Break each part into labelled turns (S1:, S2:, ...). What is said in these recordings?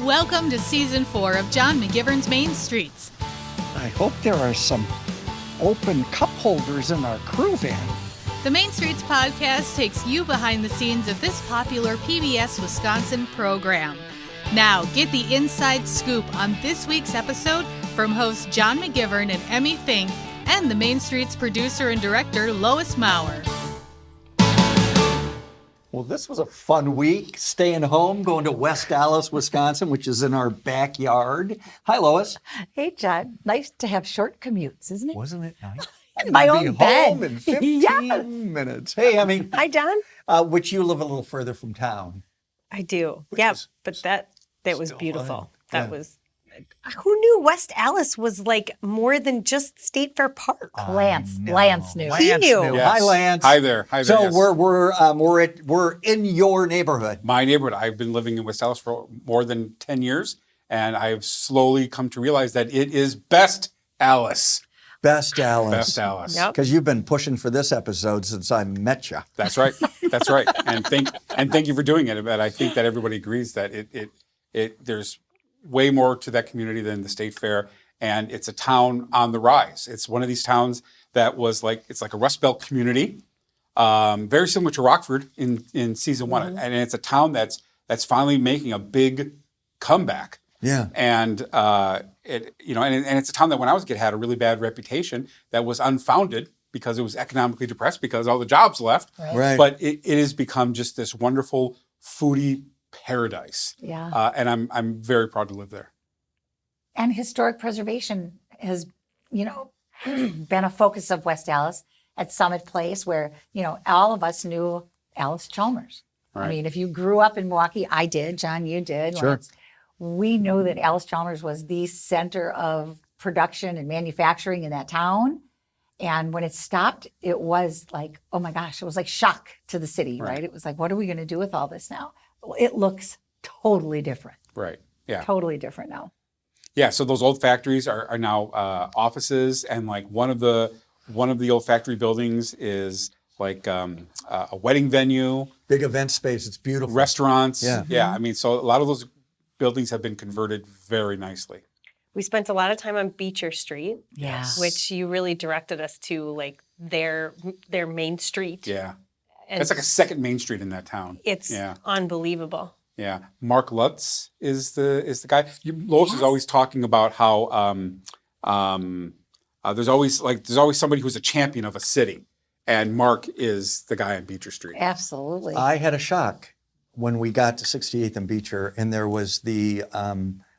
S1: Welcome to Season 4 of John McGivern's Main Streets.
S2: I hope there are some open cup holders in our crew van.
S1: The Main Streets podcast takes you behind the scenes of this popular PBS Wisconsin program. Now, get the inside scoop on this week's episode from hosts John McGivern and Emmy Fink and the Main Streets producer and director Lois Maurer.
S2: Well, this was a fun week, staying home, going to West Allis, Wisconsin, which is in our backyard. Hi, Lois.
S3: Hey, John. Nice to have short commutes, isn't it?
S2: Wasn't it nice?
S3: My own bed.
S2: Home in 15 minutes. Hey, Emmy.
S4: Hi, John.
S2: Which you live a little further from town.
S4: I do.
S2: Which
S4: Yeah,
S2: was
S4: but that was
S2: still
S4: beautiful.
S2: fun.
S4: That
S2: Yeah.
S4: was. Who knew West Allis was like more than just State Fair Park?
S3: Lance knew.
S2: Lance
S4: He knew.
S2: Yes. Hi, Lance.
S5: Hi there.
S2: So
S5: yes.
S2: we're in your neighborhood.
S5: My neighborhood. I've been living in West Allis for more than 10 years, and I've slowly come to realize that it is Best Allis.
S2: Best Allis.
S5: Best Allis.
S4: Yep.
S2: Because you've been pushing for this episode since I met you.
S5: That's right. That's right. And thank you for doing it. But I think that everybody agrees that there's way more to that community than the State Fair, and it's a town on the rise. It's one of these towns that was it's like a Rust Belt community, very similar to Rockford in season one, and it's a town that's finally making a big comeback.
S2: Yeah.
S5: And it's a town that when I was a kid had a really bad reputation that was unfounded because it was economically depressed because all the jobs left.
S2: Right.
S5: But it has become just this wonderful foodie paradise.
S3: Yeah.
S5: And I'm very proud to live there.
S3: And historic preservation has, been a focus of West Allis at Summit Place where, all of us knew Alice Chalmers.
S5: Right.
S3: I mean, if you grew up in Milwaukee, I did, John, you did.
S2: Sure.
S3: Lance, we know that Alice Chalmers was the center of production and manufacturing in that town. And when it stopped, it was like, oh my gosh, it was like shock to the city, right? It was like, what are we going to do with all this now? It looks totally different.
S5: Right. Yeah.
S3: Totally different now.
S5: Yeah. So those old factories are now offices, and like one of the old factory buildings is like a wedding venue,
S2: Big event space. It's beautiful.
S5: restaurants.
S2: Yeah.
S5: Yeah. I mean, so a lot of those buildings have been converted very nicely.
S4: We spent a lot of time on Beecher Street,
S3: Yeah.
S4: which you really directed us to, like their main street.
S5: Yeah.
S4: And
S5: It's like a second Main Street in that town.
S4: it's
S5: Yeah.
S4: unbelievable.
S5: Yeah, Mark Lutz is the guy. Lois is always talking about how there's always somebody who's a champion of a city, and Mark is the guy on Beecher Street.
S3: Absolutely.
S2: I had a shock when we got to 68th and Beecher, and there was the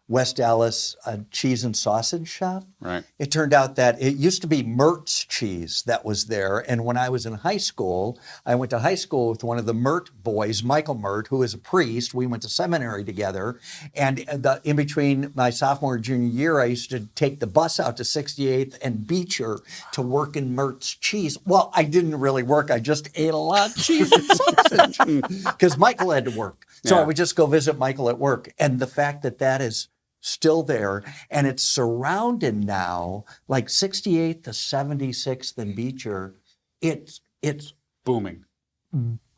S2: West Allis cheese and sausage shop.
S5: Right.
S2: It turned out that it used to be Mertz cheese that was there. And when I was in high school, I went to high school with one of the Mert boys, Michael Mert, who is a priest. We went to seminary together. And in between my sophomore and junior year, I used to take the bus out to 68th and Beecher to work in Mertz cheese. Well, I didn't really work. I just ate a lot of cheese and sausage because Michael had to work. So
S5: Yeah.
S2: I would just go visit Michael at work. And the fact that is still there, and it's surrounded now, like 68th to 76th and Beecher, it's
S5: Booming.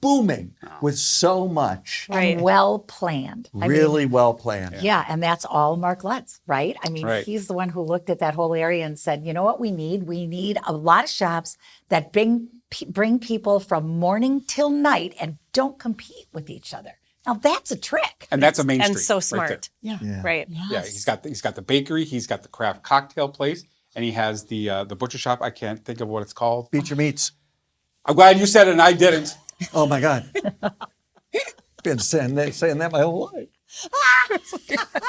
S2: booming with so much.
S4: Right.
S3: And well planned. I mean,
S2: Really well planned.
S3: yeah, and that's all Mark Lutz, right? I mean,
S5: Right.
S3: he's the one who looked at that whole area and said, you know what we need? We need a lot of shops that bring people from morning till night and don't compete with each other. Now that's a trick.
S5: And that's a Main
S4: And
S5: Street.
S4: so
S5: right
S4: smart.
S3: Yeah.
S2: Yeah.
S4: Right.
S5: Yeah, he's got the bakery, he's got the craft cocktail place, and he has the butcher shop. I can't think of what it's called.
S2: Beecher Meats.
S5: I'm glad you said it and I didn't.
S2: Oh my God. Been saying that my whole life.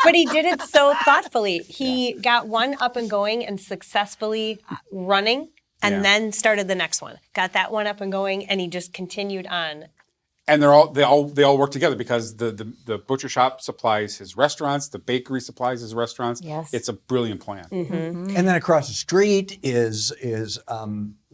S4: But he did it so thoughtfully. He got one up and going and successfully running, and
S5: Yeah.
S4: then started the next one. Got that one up and going, and he just continued on.
S5: And they all work together because the butcher shop supplies his restaurants, the bakery supplies his restaurants.
S3: Yes.
S5: It's a brilliant plan.
S2: And then across the street is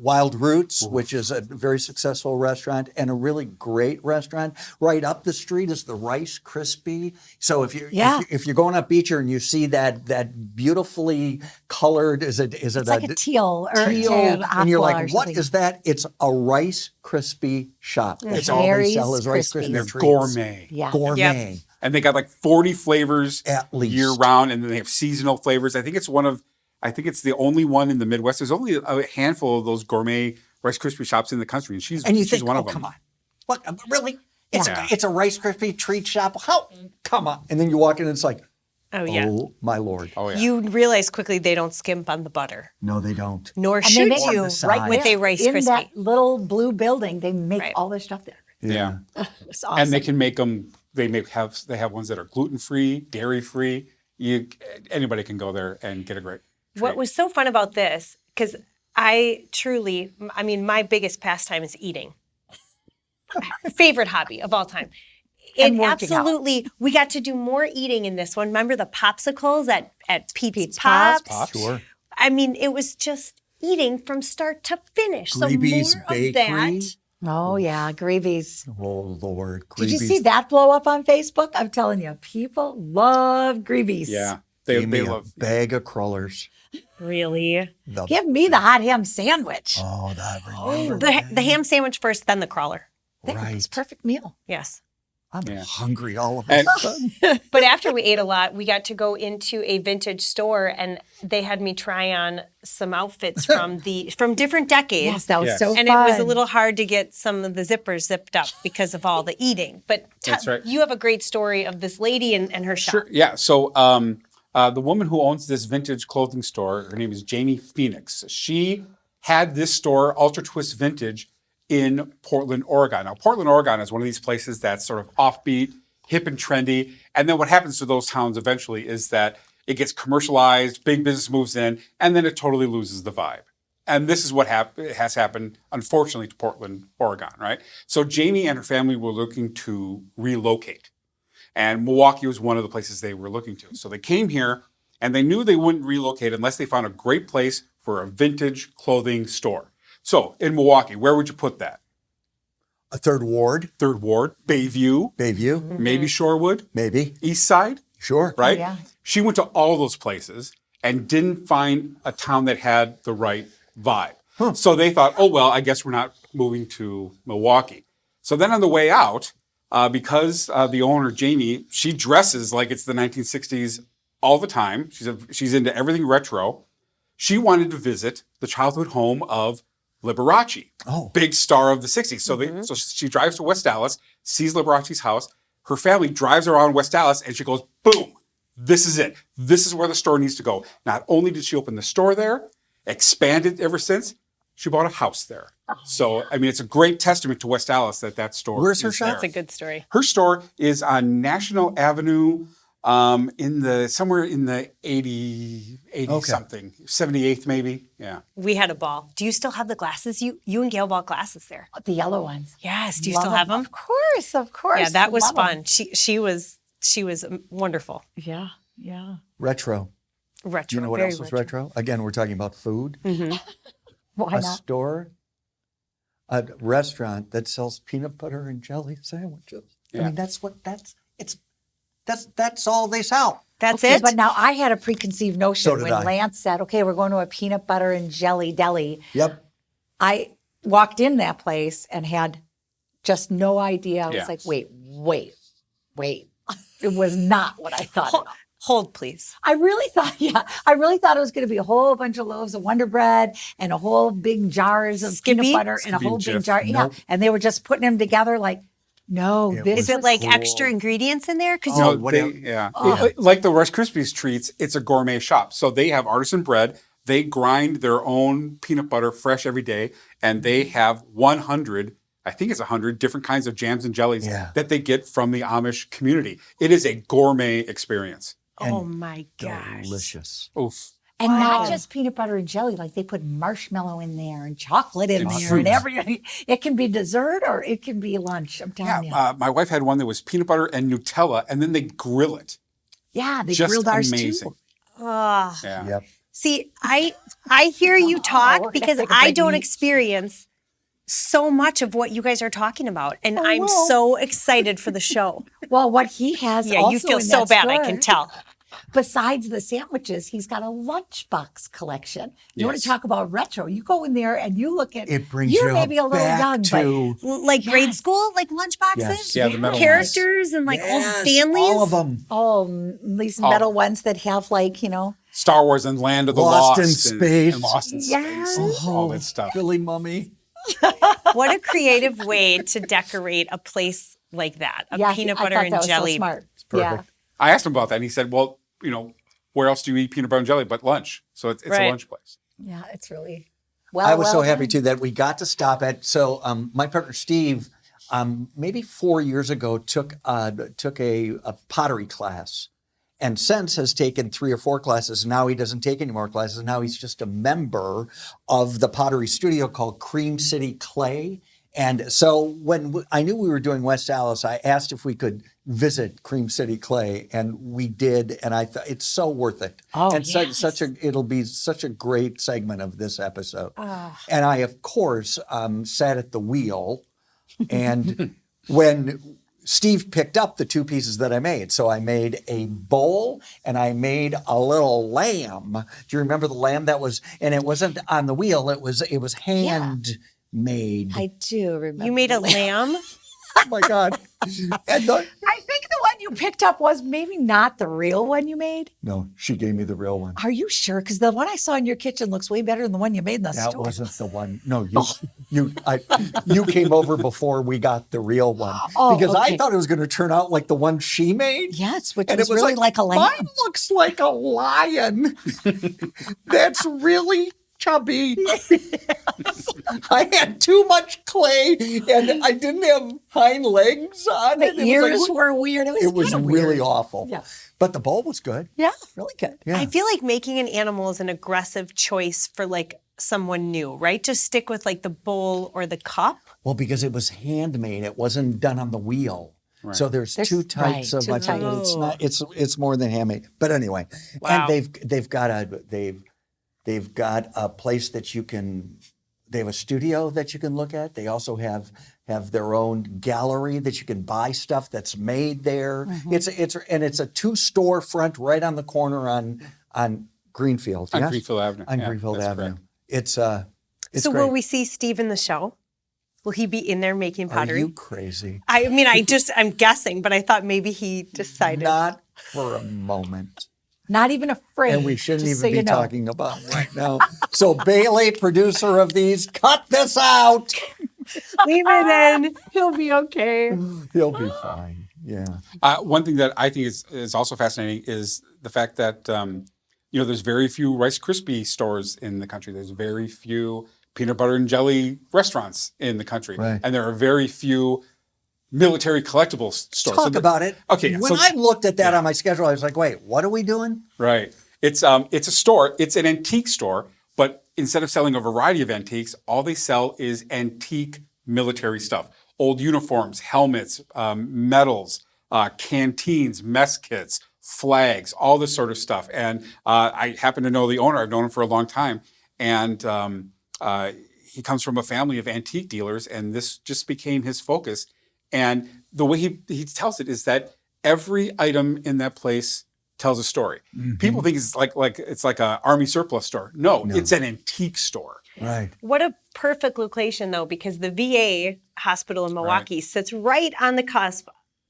S2: Wild Roots, which is a very successful restaurant and a really great restaurant. Right up the street is the Rice Krispie. So if you're going up Beecher and you see that beautifully colored, is it
S3: It's like a teal or
S2: teal, and you're
S3: aqua or
S2: like, what
S3: something.
S2: is that? It's a Rice Krispie shop. That's all they
S3: Mary's
S2: sell is Rice
S3: Krispies.
S2: Krispie
S5: They're
S2: treats.
S5: gourmet.
S3: Yeah.
S2: Gourmet.
S5: And they got like 40 flavors
S2: At least.
S5: year round, and then they have seasonal flavors. I think it's the only one in the Midwest. There's only a handful of those gourmet Rice Krispie shops in the country, and she's
S2: And you think,
S5: one
S2: oh,
S5: of them.
S2: come on. What, really?
S5: Yeah.
S2: It's a Rice Krispie treat shop. How? Come on. And then you walk in and it's like,
S4: Oh, yeah.
S2: oh, my Lord.
S5: Oh, yeah.
S4: You realize quickly they don't skimp on the butter,
S2: No, they don't.
S4: nor
S3: And they
S4: should
S3: make
S4: you
S2: On the side.
S4: with a Rice
S3: in
S4: Krispie.
S3: that little blue building, they make
S4: Right.
S3: all their stuff there.
S5: Yeah.
S3: It's awesome.
S5: And they can make them. They have ones that are gluten free, dairy free. Anybody can go there and get a great treat.
S4: What was so fun about this, because my biggest pastime is eating. Favorite hobby of all time.
S3: And
S4: And
S3: working out.
S4: absolutely, we got to do more eating in this one. Remember the popsicles at Pete's
S3: Pops?
S4: Pops?
S2: Sure.
S4: I mean, it was just eating from start to finish.
S2: Greeby's
S4: so more
S2: Bakery.
S4: of that.
S3: Oh, yeah, Greavy's.
S2: Oh, Lord.
S3: Did you
S2: Greeby's
S3: see that blow up on Facebook? I'm telling you, people love Greavy's.
S5: Yeah,
S2: gave me
S5: they
S2: a
S5: love.
S2: bag of crullers.
S4: Really?
S3: Give me the hot ham sandwich.
S2: Oh, that remember.
S4: The ham sandwich first, then the crawler.
S3: It's
S2: Right.
S3: a perfect meal.
S4: Yes.
S2: I'm
S5: Yeah.
S2: hungry all of a
S5: And-
S2: sudden.
S4: But after we ate a lot, we got to go into a vintage store, and they had me try on some outfits from different decades.
S3: Yes, that was
S5: Yes.
S3: so
S4: And
S3: fun.
S4: it was a little hard to get some of the zippers zipped up because of all the eating. But
S5: That's right.
S4: you have a great story of this lady and her shop.
S5: Sure. Yeah. So the woman who owns this vintage clothing store, her name is Jamie Phoenix. She had this store, Ultra Twist Vintage, in Portland, Oregon. Now, Portland, Oregon is one of these places that's sort of offbeat, hip and trendy. And then what happens to those towns eventually is that it gets commercialized, big business moves in, and then it totally loses the vibe. And this is what has happened, unfortunately, to Portland, Oregon, right? So Jamie and her family were looking to relocate. And Milwaukee was one of the places they were looking to. So they came here, and they knew they wouldn't relocate unless they found a great place for a vintage clothing store. So in Milwaukee, where would you put that?
S2: A third ward,
S5: Third Ward, Bayview,
S2: Bayview,
S5: maybe Shorewood,
S2: maybe.
S5: East Side,
S2: Sure.
S5: right?
S3: yeah.
S5: She went to all those places and didn't find a town that had the right vibe. So they thought, oh, well, I guess we're not moving to Milwaukee. So then on the way out, because the owner, Jamie, she dresses like it's the 1960s all the time. She's into everything retro. She wanted to visit the childhood home of Liberace, big star of the 60s. So she drives to West Allis, sees Liberace's house. Her family drives around West Allis, and she goes, boom, this is it. This is where the store needs to go. Not only did she open the store there, expanded ever since, she bought a house there. So, I mean, it's a great testament to West Allis that store
S2: Where's her
S5: is
S2: shop?
S5: there.
S4: That's a good story.
S5: Her store is on National Avenue, somewhere in the 80 something, 78th maybe. Yeah.
S4: We had a ball. Do you still have the glasses? You and Gail bought glasses there.
S3: The yellow ones.
S4: Yes. Do you
S3: Love
S4: still have them?
S3: Of course, of course.
S4: Yeah, that was
S3: Love 'em.
S4: fun. She was wonderful.
S3: Yeah, yeah.
S2: Retro.
S4: Retro.
S2: You know what
S4: very
S2: else is retro? Again, we're talking about food.
S3: Why
S2: A
S3: not?
S2: store, a restaurant that sells peanut butter and jelly sandwiches. I
S5: Yeah.
S2: mean, that's all they sell.
S4: That's
S3: Okay,
S4: it.
S3: but now I had a preconceived notion
S2: So did
S3: when
S2: I.
S3: Lance said, okay, we're going to a peanut butter and jelly deli.
S2: Yep.
S3: I walked in that place and had just no idea. I was
S5: Yeah.
S3: like, wait. It was not what I thought. at all.
S4: Hold, please.
S3: I really thought it was going to be a whole bunch of loaves of Wonder Bread and a whole big jars of
S4: Skippy?
S3: peanut butter and a
S5: Skippy
S3: whole
S5: and
S3: big
S5: Jif.
S3: jar. Yeah,
S2: Nope.
S3: and they were just putting them together like, no,
S2: It
S3: this
S2: was
S4: Is it like
S2: cool.
S4: extra ingredients in there? Because
S2: Oh,
S5: No,
S2: whatever.
S5: yeah.
S3: Oh.
S5: Like the Rice Krispies treats, it's a gourmet shop. So they have artisan bread. They grind their own peanut butter fresh every day, and they have 100, I think it's 100 different kinds of jams and jellies
S2: Yeah.
S5: that they get from the Amish community. It is a gourmet experience.
S4: oh my gosh.
S2: Delicious.
S5: Oof.
S3: And
S4: Wow.
S3: not just peanut butter and jelly, like they put marshmallow in there and chocolate in
S5: And
S3: there
S5: fruit.
S3: and everything. It can be dessert or it can be lunch. I'm telling you.
S5: Yeah, my wife had one that was peanut butter and Nutella, and then they grill it.
S3: Yeah, they
S5: Just
S3: grilled ours
S5: amazing.
S3: too.
S4: Ah.
S5: Yeah.
S2: Yep.
S4: See, I hear you
S3: we're
S4: talk
S3: gonna
S4: because
S3: take a
S4: I
S3: bite
S4: don't
S3: and eat.
S4: experience so much of what you guys are talking about, and I'm
S3: well.
S4: so excited for the show.
S3: Well, what he has
S4: Yeah,
S3: also
S4: you feel
S3: in
S4: so
S3: that
S4: bad. I
S3: store-
S4: can tell.
S3: besides the sandwiches, he's got a lunchbox collection. You want
S5: Yes.
S3: to talk about retro? You go in there and you look at
S2: It brings
S3: you're
S2: you
S3: maybe a little
S2: back
S3: young,
S2: to
S4: Like grade
S3: Yes.
S4: school, like lunchboxes,
S2: Yes.
S5: Yeah, the metal
S4: characters, and like old
S2: Yes,
S4: Stanleys.
S2: all of them.
S3: these
S5: Oh.
S3: metal ones that have like
S5: Star Wars and Land of the
S2: Lost
S5: Lost.
S2: in
S5: and
S2: Space.
S5: Lost in
S3: Yes.
S5: Space. and all that stuff.
S2: Billy Mummy.
S4: What a creative way to decorate a place like that. A peanut butter
S3: I thought
S4: and
S3: that was
S4: jelly.
S3: So smart.
S2: perfect.
S3: Yeah.
S5: I asked him about that, and he said, well, where else do you eat peanut butter and jelly but lunch? So it's a
S4: Right.
S5: lunch place.
S3: Yeah, it's really
S2: I was so happy
S3: done.
S2: too that we got to stop at. So my partner Steve, maybe 4 years ago, took a pottery class, and since has taken 3 or 4 classes. Now he doesn't take any more classes. Now he's just a member of the pottery studio called Cream City Clay. And so when I knew we were doing West Allis, I asked if we could visit Cream City Clay, and we did. And I thought it's so worth it.
S3: Oh,
S2: and
S3: yes.
S2: it'll be such a great segment of this episode. And I, of course, sat at the wheel, and when Steve picked up the 2 pieces that I made. So I made a bowl and I made a little lamb. Do you remember the lamb that was, and it wasn't on the wheel, it was hand made.
S3: I do remember.
S4: You made a lamb?
S2: Oh my God. And
S3: I think the one you picked up was maybe not the real one you made.
S2: no, she gave me the real one.
S3: Are you sure? Because the one I saw in your kitchen looks way better than the one you made in the
S2: That
S3: store.
S2: wasn't the one. No, you came over before we got the real one.
S3: Oh,
S2: because I
S3: okay.
S2: thought it was going to turn out like the one she made.
S3: Yes, which
S2: And
S3: was
S2: it was
S3: really like a lamb.
S2: Mine looks like a lion. That's really chubby. I had too much clay and I didn't have hind legs on it.
S3: The
S2: It was
S3: ears
S2: like-
S3: were weird.
S2: It was
S3: kinda
S2: really
S3: weird.
S2: awful.
S3: Yeah.
S2: But the bowl was good.
S3: Yeah, really good.
S2: Yeah.
S4: I feel like making an animal is an aggressive choice for like someone new, right? Just stick with like the bowl or the cup.
S2: Well, because it was handmade, it wasn't done on the wheel. So there's 2 types
S3: right,
S2: of.
S3: two
S2: I think
S3: types.
S2: it's not. It's more than handmade. But anyway,
S4: Wow.
S2: and they've got a place that you can. They have a studio that you can look at. They also have their own gallery that you can buy stuff that's made there.
S3: Mm-hmm.
S2: It's a 2 storefront right on the corner on Greenfield.
S5: On
S2: yes?
S5: Greenfield Avenue.
S2: On
S5: Yeah,
S2: Greenfield
S5: that's
S2: Avenue.
S5: correct.
S2: It's
S4: So
S2: great.
S4: will we see Steve in the show? Will he be in there making
S2: Are
S4: pottery?
S2: you crazy?
S4: I mean, I'm guessing, but I thought maybe he decided.
S2: Not for a moment.
S3: Not even afraid.
S2: And we shouldn't
S3: just
S2: even
S3: so
S2: be
S3: you know.
S2: talking about it right now. So Bailey, producer of these, cut this out.
S4: Leave it in. He'll be okay.
S2: He'll be fine. Yeah.
S5: One thing that I think is also fascinating is the fact that there's very few Rice Krispie stores in the country. There's very few peanut butter and jelly restaurants in the country,
S2: Right.
S5: and there are very few military collectibles stores.
S2: Talk about it.
S5: Okay,
S2: When I looked at that on my schedule, I was like, wait, what are we doing?
S5: Right. It's a store. It's an antique store, but instead of selling a variety of antiques, all they sell is antique military stuff. Old uniforms, helmets, medals, canteens, mess kits, flags, all this sort of stuff. And I happen to know the owner. I've known him for a long time. And he comes from a family of antique dealers, and this just became his focus. And the way he tells it is that every item in that place tells a story. People think it's like an army surplus store. No, it's an antique store.
S2: Right.
S4: What a perfect location, though, because the VA hospital in Milwaukee sits right on the cusp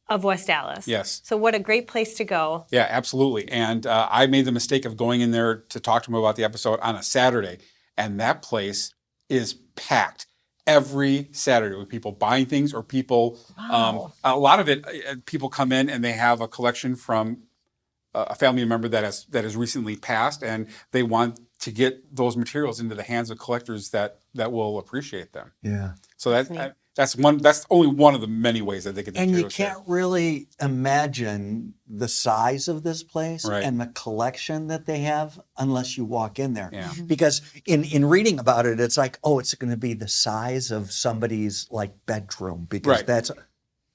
S4: of West Allis.
S5: Yes.
S4: So what a great place to go.
S5: Yeah, absolutely. And I made the mistake of going in there to talk to him about the episode on a Saturday, and that place is packed every Saturday with people buying things or people. A lot of it, people come in and they have a collection from a family member that has recently passed, and they want to get those materials into the hands of collectors that will appreciate them.
S2: Yeah.
S5: So that's only one of the many ways that they get the
S2: And you
S5: materials there.
S2: can't really imagine the size of this place
S5: Right.
S2: and the collection that they have unless you walk in there.
S5: Yeah.
S2: Because in reading about it, it's like, oh, it's going to be the size of somebody's like bedroom because
S5: Right.
S2: that's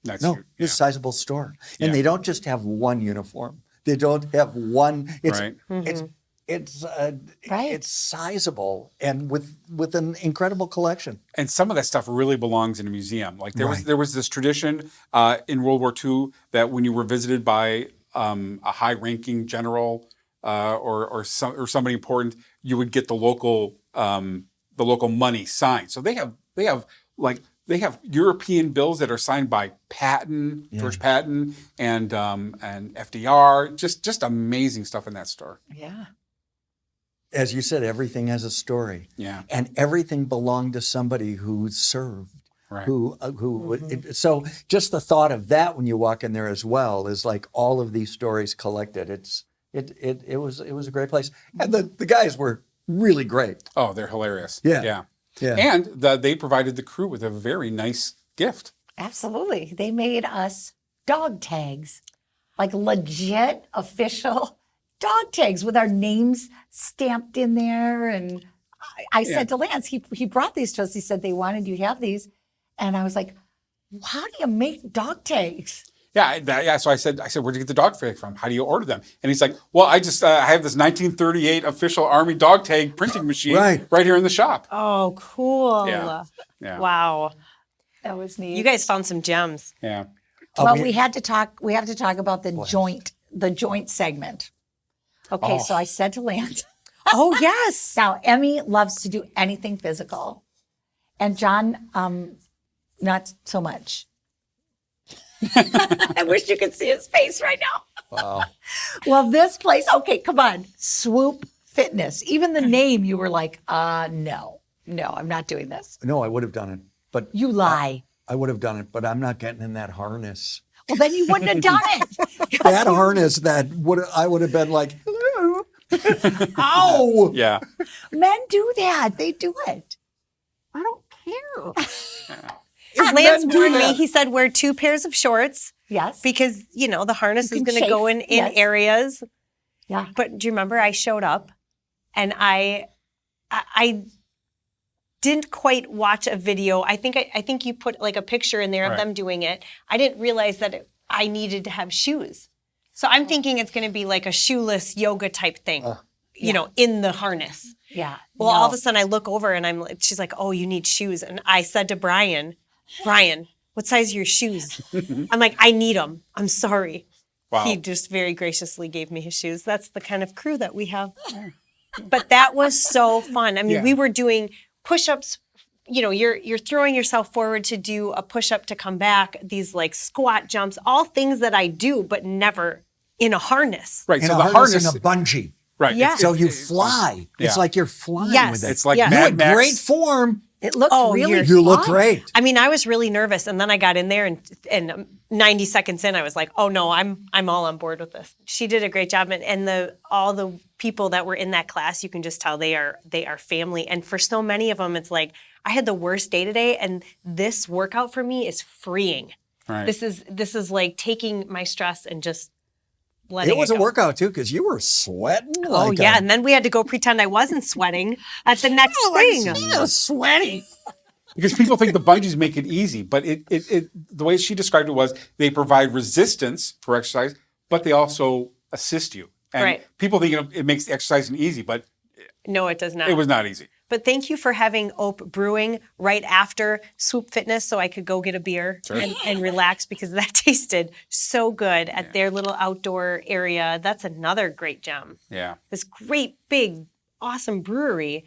S5: That's
S2: no,
S5: huge.
S2: it's a sizable store. And
S5: Yeah.
S2: they don't just have one uniform. They don't have one. It's
S5: Right.
S2: it's
S3: Right.
S2: it's sizable and with an incredible collection.
S5: And some of that stuff really belongs in a museum. Like
S2: Right.
S5: there was this tradition in World War II that when you were visited by a high-ranking general or somebody important, you would get the local money signed. So they have European bills that are signed by Patton, George Patton, and FDR. Just amazing stuff in that store.
S3: Yeah.
S2: As you said, everything has a story.
S5: Yeah.
S2: And everything belonged to somebody who served.
S5: Right.
S2: So just the thought of that when you walk in there as well is like all of these stories collected. It was a great place. And the guys were really great.
S5: Oh, they're hilarious.
S2: Yeah.
S5: And they provided the crew with a very nice gift.
S3: Absolutely. They made us dog tags, like legit official dog tags with our names stamped in there. And I said to Lance, he brought these to us. He said they wanted you to have these. And I was like, how do you make dog tags?
S5: Yeah. So I said, where'd you get the dog tags from? How do you order them? And he's like, well, I just I have this 1938 official Army dog tag printing machine right here in the shop.
S4: Oh, cool.
S5: Yeah.
S4: Wow.
S3: That was neat.
S4: You guys found some gems.
S5: Yeah.
S3: Well, we have to talk about the joint segment. Okay, so I said to Lance,
S4: Oh, yes.
S3: now Emmy loves to do anything physical. And John, not so much. I wish you could see his face right now.
S2: Wow.
S3: Well, this place, okay, come on. Swoop Fitness. Even the name, you were like, no, I'm not doing this.
S2: No, I would have done it. But
S3: You lie.
S2: I would have done it, but I'm not getting in that harness.
S3: Well, then you wouldn't have done it.
S2: That harness I would have been like, hello. Ow.
S5: Yeah.
S3: Men do that. They do it. I don't care.
S4: Lance warned me. He said wear 2 pairs of shorts
S3: Yes.
S4: because, the harness
S3: You
S4: is
S3: can
S4: going to go
S3: chafe.
S4: in
S3: Yes.
S4: areas.
S3: Yeah.
S4: But do you remember I showed up and I didn't quite watch a video. I think you put like a picture in there of them doing it. I didn't realize that I needed to have shoes. So I'm thinking it's going to be like a shoeless yoga type thing, in the harness.
S3: Yeah.
S4: Well, all of a sudden I look over and she's like, oh, you need shoes. And I said to Brian, what size are your shoes? I'm like, I need them. I'm sorry.
S5: Wow.
S4: He just very graciously gave me his shoes. That's the kind of crew that we have. But that was so fun. I mean, we were doing push-ups. You're throwing yourself forward to do a push-up to come back, these like squat jumps, all things that I do, but never in a harness.
S5: Right.
S2: In
S5: So
S2: a
S5: the
S2: harness
S5: harness.
S2: and a bungee.
S5: Right.
S4: Yeah.
S2: So you fly. It's like you're flying with it.
S5: It's like
S4: Yes.
S2: You
S5: Mad
S2: had
S5: Max.
S2: great form.
S3: It looked really
S2: You look
S3: fun.
S2: great.
S4: I mean, I was really nervous, and then I got in there, and 90 seconds in, I was like, "Oh no, I'm all on board with this." She did a great job, and all the people that were in that class, you can just tell they are family. And for so many of them, it's like I had the worst day today, and this workout for me is freeing.
S5: Right.
S4: This is like taking my stress and just letting
S2: It was a
S4: go.
S2: workout too, because you were sweating.
S4: Oh
S2: like
S4: yeah, and then we had to go pretend I wasn't sweating at the next thing.
S2: sweaty.
S5: Because people think the bungees make it easy, but it the way she described it was they provide resistance for exercise, but they also assist you. And
S4: Right.
S5: people think it makes the exercising easy, but
S4: No, it does not.
S5: it was not easy.
S4: But thank you for having Ope Brewing right after Swoop Fitness so I could go get a beer and relax because that tasted so good at their little outdoor area. That's another great gem.
S5: Yeah.
S4: This great, big, awesome brewery,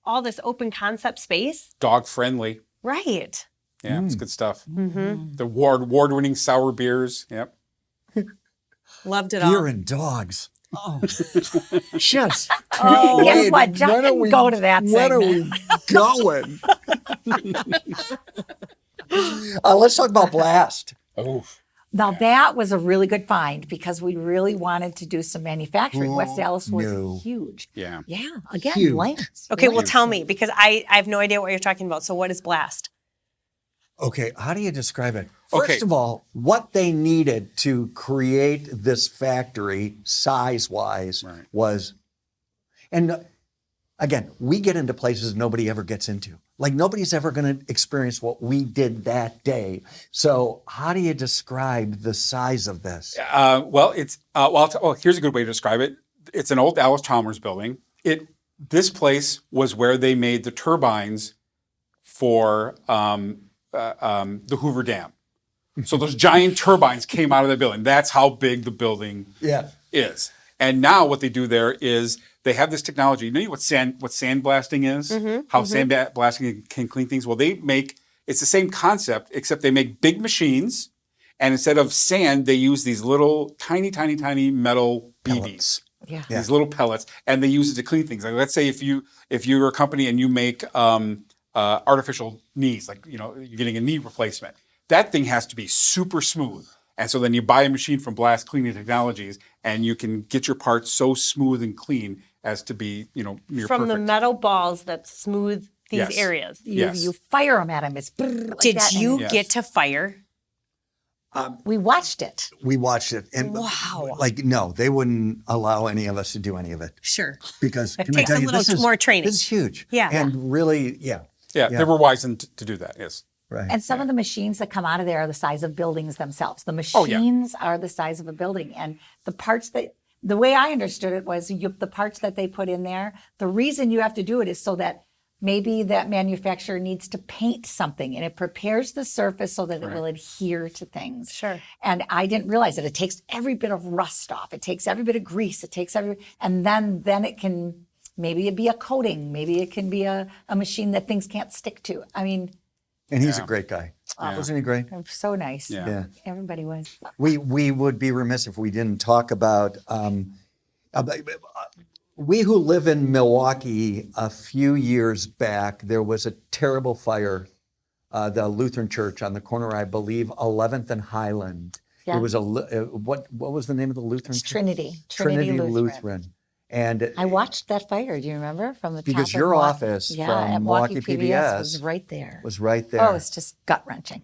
S4: all this open concept space.
S5: Dog friendly.
S4: Right.
S5: Yeah, it's good stuff. Mm-hmm. The award-winning sour beers. Yep.
S4: Loved it all.
S2: Beer and dogs. Oh, shit.
S3: Oh, guess
S2: Wait,
S3: what? John
S2: when are
S3: didn't
S2: we-
S3: go to that
S2: When are
S3: segment.
S2: we going? Let's talk about Blast.
S5: Oh.
S3: Now that was a really good find because we really wanted to do some manufacturing. West Allis was huge.
S5: Yeah.
S3: Yeah. Again,
S2: Huge.
S3: Lance.
S4: Okay, well,
S3: Lance.
S4: tell me because I have no idea what you're talking about. So what is Blast?
S2: Okay, how do you describe it?
S5: Okay.
S2: First of all, what they needed to create this factory size-wise was, and again, we get into places nobody ever gets into. Like nobody's ever going to experience what we did that day. So how do you describe the size of this?
S5: Well, it's here's a good way to describe it. It's an old Allis Chalmers building. This place was where they made the turbines for the Hoover Dam. So those giant turbines came out of the building. That's how big the building
S2: Yeah.
S5: is. And now what they do there is they have this technology. You know what sandblasting is? How sandblasting can clean things? Well, it's the same concept, except they make big machines, and instead of sand, they use these little tiny metal BBs.
S3: Yeah.
S5: These little pellets, and they use it to clean things. Like, let's say if you're a company and you make artificial knees, like you're getting a knee replacement, that thing has to be super smooth. And so then you buy a machine from Blast Cleaning Technologies, and you can get your parts so smooth and clean as to be near
S4: From
S5: perfect.
S4: the metal balls that smooth these
S5: Yes.
S4: areas.
S3: You fire them at them. It's like
S4: Did
S3: that,
S4: you
S3: and
S4: get to fire?
S3: we watched it.
S2: We watched it. And
S4: Wow.
S2: no, they wouldn't allow any of us to do any of it.
S4: Sure.
S2: Because can I
S4: takes
S2: tell
S4: a
S2: you,
S4: little
S2: this is
S4: more training.
S2: This is huge.
S4: Yeah.
S2: And really,
S5: Yeah, they were wise to do that. Yes.
S2: Right.
S3: And some of the machines that come out of there are the size of buildings themselves. The
S5: Oh, yeah.
S3: machines are the size of a building. And the parts the way I understood it was the parts that they put in there, the reason you have to do it is so that maybe that manufacturer needs to paint something and it prepares the surface so that it will adhere to things.
S4: Sure.
S3: And I didn't realize that it takes every bit of rust off. It takes every bit of grease. It takes and then it can, maybe it be a coating. Maybe it can be a machine that things can't stick to. I mean,
S2: And he's a great guy. Wasn't he great?
S3: so nice.
S5: Yeah.
S3: Everybody was.
S2: We would be remiss if we didn't talk about we who live in Milwaukee. A few years back, there was a terrible fire. The Lutheran Church on the corner, I believe, 11th and Highland.
S3: Yeah.
S2: It was what was the name of the Lutheran
S3: It's
S2: church?
S3: Trinity Lutheran.
S2: And
S3: I watched that fire. Do you remember from the top
S2: because
S3: of
S2: your
S3: Milwaukee?
S2: office
S3: Yeah,
S2: from
S3: at
S2: Milwaukee PBS
S3: was right there.
S2: was right there.
S3: Oh, it's just gut wrenching.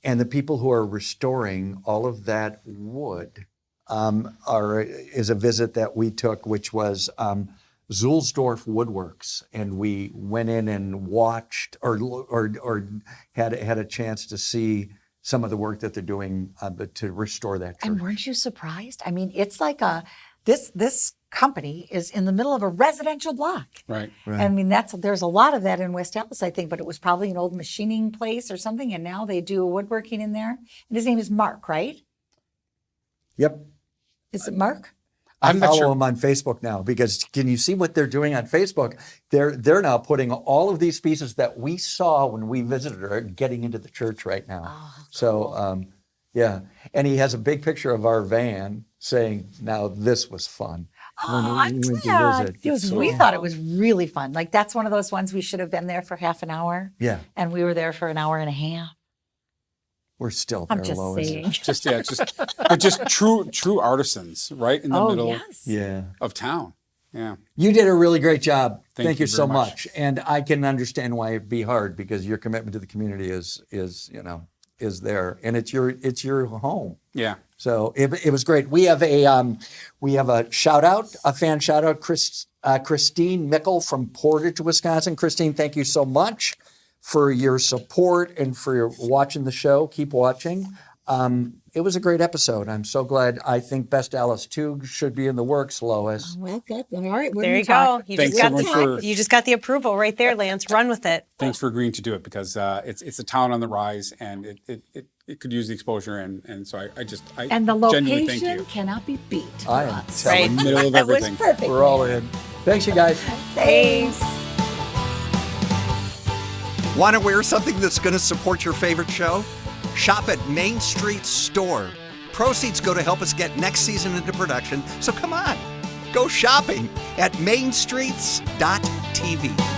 S2: And the people who are restoring all of that wood is a visit that we took, which was Zulsdorf Woodworks, and we went in and watched or had a chance to see some of the work that they're doing to restore that church.
S3: And weren't you surprised? I mean, it's like this company is in the middle of a residential block.
S5: Right.
S3: I mean, there's a lot of that in West Allis, I think, but it was probably an old machining place or something, and now they do woodworking in there. And his name is Mark, right?
S2: Yep.
S3: Is it Mark?
S2: I
S5: I'm not
S2: follow
S5: sure.
S2: them on Facebook now because can you see what they're doing on Facebook? They're now putting all of these pieces that we saw when we visited her getting into the church right now.
S3: Oh, cool.
S2: So yeah, and he has a big picture of our van saying, "Now this was fun." When we went to visit.
S3: We thought it was really fun. Like that's one of those ones we should have been there for half an hour.
S2: Yeah,
S3: And we were there for an hour and a half.
S2: we're still there,
S3: I'm just
S2: Lois.
S3: saying.
S5: just true artisans, right in the middle
S3: Yes.
S2: Yeah.
S5: of town. Yeah.
S2: You did a really great job. Thank you
S5: you
S2: so
S5: very much.
S2: much. And I can understand why it'd be hard because your commitment to the community is there, and it's your home.
S5: Yeah.
S2: So it was great. We have a shout out, a fan shout out, Christine Mickle from Portage, Wisconsin. Christine, thank you so much for your support and for your watching the show. Keep watching. It was a great episode. I'm so glad. I think West Allis 2 should be in the works, Lois.
S3: Well, good. All right. we're
S4: There
S3: gonna
S4: you
S3: talk.
S4: go. You
S5: Thanks
S4: just got
S5: so much
S4: you just got the approval right there, Lance. Run with it.
S5: Thanks for agreeing to do it because it's a town on the rise and it could use the exposure and so I
S3: And the
S5: genuinely thank
S3: location
S5: you.
S3: cannot be beat.
S2: I am
S3: Us.
S2: telling
S5: In the middle of
S3: That was
S5: everything.
S3: perfect.
S2: We're all in. Thanks, you guys.
S3: Thanks.
S2: Want to wear something that's going to support your favorite show? Shop at Main Street Store. Proceeds go to help us get next season into production, so come on, go shopping at mainstreets.tv.